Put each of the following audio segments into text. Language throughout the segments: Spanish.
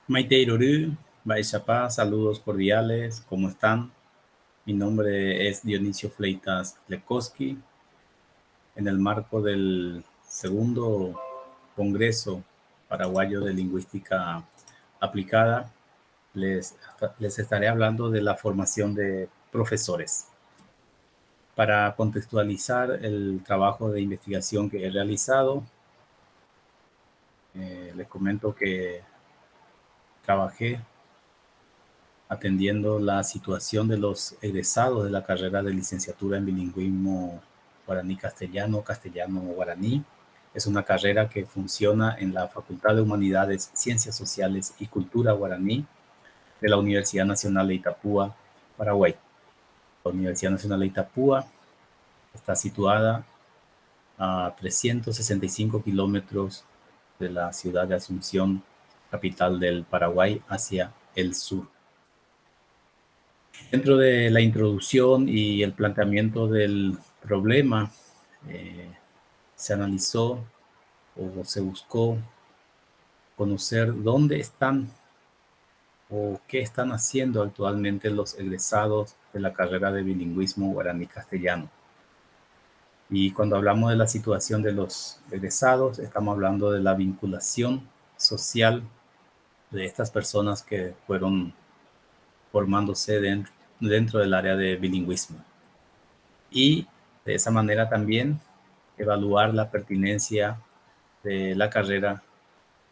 Maite Irorú, Baixapá, saludos cordiales, ¿cómo están? Mi nombre es Dionisio Fleitas Lekoski. En el marco del segundo Congreso Paraguayo de Lingüística Aplicada, les estaré hablando de la formación de profesores. Para contextualizar el trabajo de investigación que he realizado, les comento que trabajé atendiendo la situación de los egresados de la carrera de licenciatura en bilingüismo guaraní-castellano, castellano-guaraní. Es una carrera que funciona en la Facultad de Humanidades, Ciencias Sociales y Cultura Guaraní de la Universidad Nacional de Itapúa, Paraguay. La Universidad Nacional de Itapúa está situada a 365 kilómetros de la ciudad de Asunción, capital del Paraguay, hacia el sur. Dentro de la introducción y el planteamiento del problema, se analizó o se buscó conocer dónde están o qué están haciendo actualmente los egresados de la carrera de bilingüismo guaraní-castellano. Y cuando hablamos de la situación de los egresados, estamos hablando de la vinculación social de estas personas que fueron formándose dentro del área de bilingüismo. Y de esa manera también evaluar la pertinencia de la carrera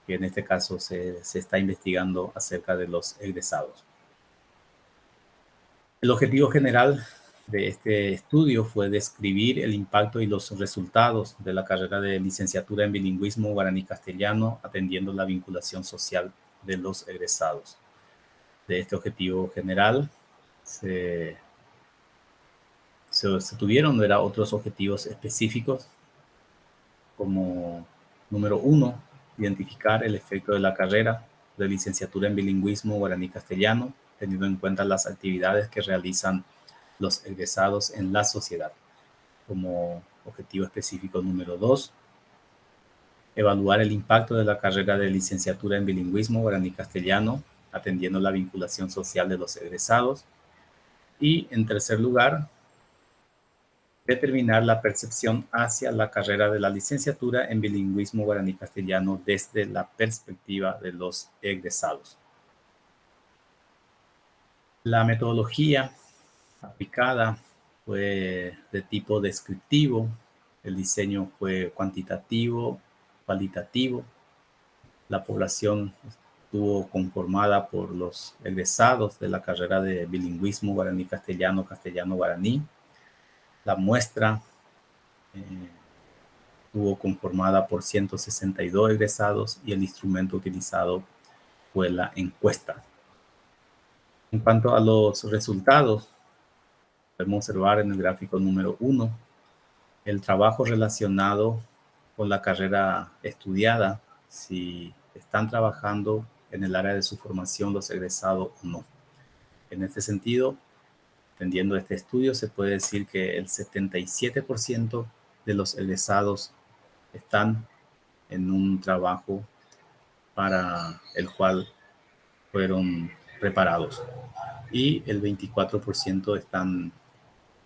que en este caso se está investigando acerca de los egresados. El objetivo general de este estudio fue describir el impacto y los resultados de la carrera de licenciatura en bilingüismo guaraní-castellano, atendiendo la vinculación social de los egresados. De este objetivo general se tuvieron otros objetivos específicos, como número 1, identificar el efecto de la carrera de licenciatura en bilingüismo guaraní-castellano, teniendo en cuenta las actividades que realizan los egresados en la sociedad. Como objetivo específico número 2, evaluar el impacto de la carrera de licenciatura en bilingüismo guaraní-castellano, atendiendo la vinculación social de los egresados. Y en tercer lugar, determinar la percepción hacia la carrera de la licenciatura en bilingüismo guaraní-castellano desde la perspectiva de los egresados. La metodología aplicada fue de tipo descriptivo, el diseño fue cuantitativo, cualitativo. La población estuvo conformada por los egresados de la carrera de bilingüismo guaraní-castellano, castellano-guaraní. La muestra estuvo conformada por 162 egresados y el instrumento utilizado fue la encuesta. En cuanto a los resultados, podemos observar en el gráfico número 1 el trabajo relacionado con la carrera estudiada, si están trabajando en el área de su formación los egresados o no. En este sentido, atendiendo este estudio, se puede decir que el 77% de los egresados están en un trabajo para el cual fueron preparados y el 24% están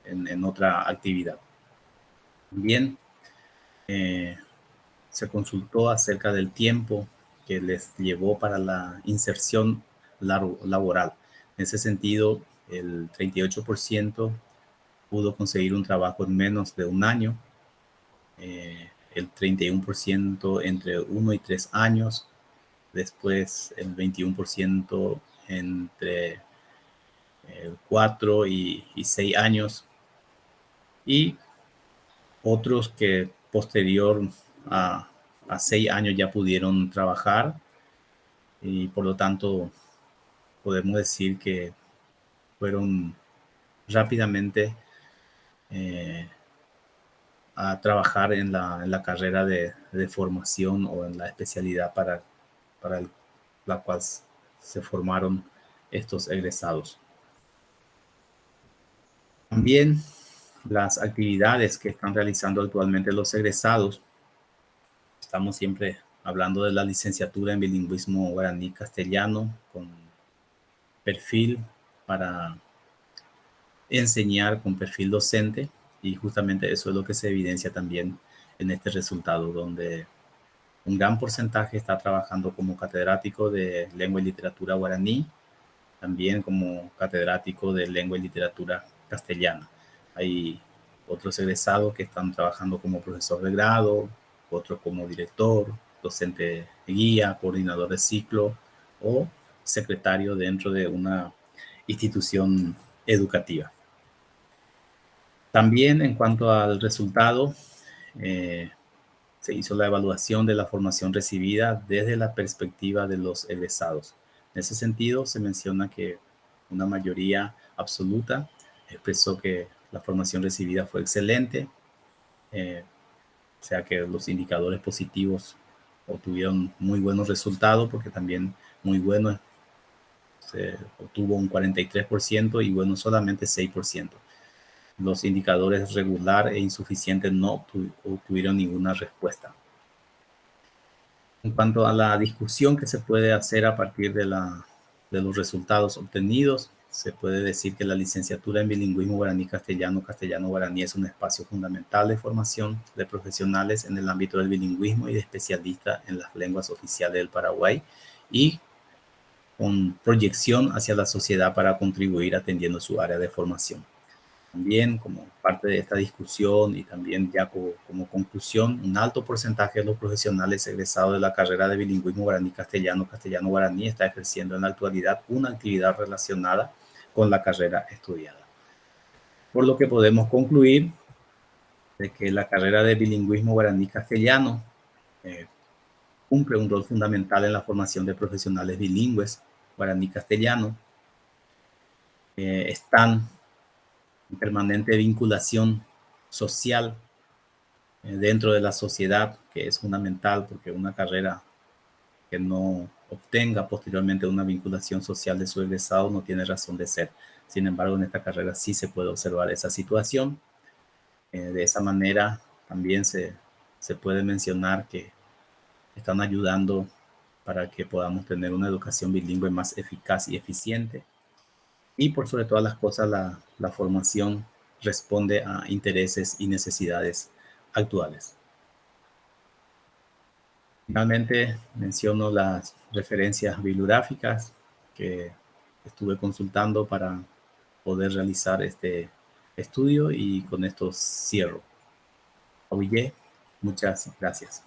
en otra actividad. También se consultó acerca del tiempo que les llevó para la inserción laboral. En ese sentido, el 38% pudo conseguir un trabajo en menos de un año, el 31% entre 1 y 3 años, después el 21% entre 4 y 6 años, y otros que posterior a 6 años ya pudieron trabajar, y por lo tanto podemos decir que fueron rápidamente a trabajar en la carrera de formación o en la especialidad para la cual se formaron estos egresados. También las actividades que están realizando actualmente los egresados, estamos siempre hablando de la licenciatura en bilingüismo guaraní-castellano con perfil para enseñar, con perfil docente, y justamente eso es lo que se evidencia también en este resultado, donde un gran porcentaje está trabajando como catedrático de lengua y literatura guaraní, también como catedrático de lengua y literatura castellana. Hay otros egresados que están trabajando como profesor de grado, otros como director, docente de guía, coordinador de ciclo o secretario dentro de una institución educativa. También en cuanto al resultado, se hizo la evaluación de la formación recibida desde la perspectiva de los egresados. En ese sentido, se menciona que una mayoría absoluta expresó que la formación recibida fue excelente, o sea que los indicadores positivos obtuvieron muy buenos resultados, porque también muy bueno se obtuvo un 43% y bueno solamente 6%. Los indicadores regular e insuficiente no obtuvieron ninguna respuesta. En cuanto a la discusión que se puede hacer a partir de los resultados obtenidos, se puede decir que la licenciatura en bilingüismo guaraní-castellano, castellano-guaraní es un espacio fundamental de formación de profesionales en el ámbito del bilingüismo y de especialistas en las lenguas oficiales del Paraguay, y con proyección hacia la sociedad para contribuir atendiendo su área de formación. También, como parte de esta discusión y también ya como conclusión, un alto porcentaje de los profesionales egresados de la carrera de bilingüismo guaraní-castellano, castellano-guaraní está ejerciendo en la actualidad una actividad relacionada con la carrera estudiada. Por lo que podemos concluir de que la carrera de bilingüismo guaraní-castellano cumple un rol fundamental en la formación de profesionales bilingües guaraní-castellano. Están en permanente vinculación social dentro de la sociedad, que es fundamental, porque una carrera que no obtenga posteriormente una vinculación social de su egresado no tiene razón de ser. Sin embargo, en esta carrera sí se puede observar esa situación. De esa manera también se puede mencionar que están ayudando para que podamos tener una educación bilingüe más eficaz y eficiente. Y por sobre todas las cosas, la formación responde a intereses y necesidades actuales. Finalmente, menciono las referencias bibliográficas que estuve consultando para poder realizar este estudio, y con esto cierro. Muchas gracias.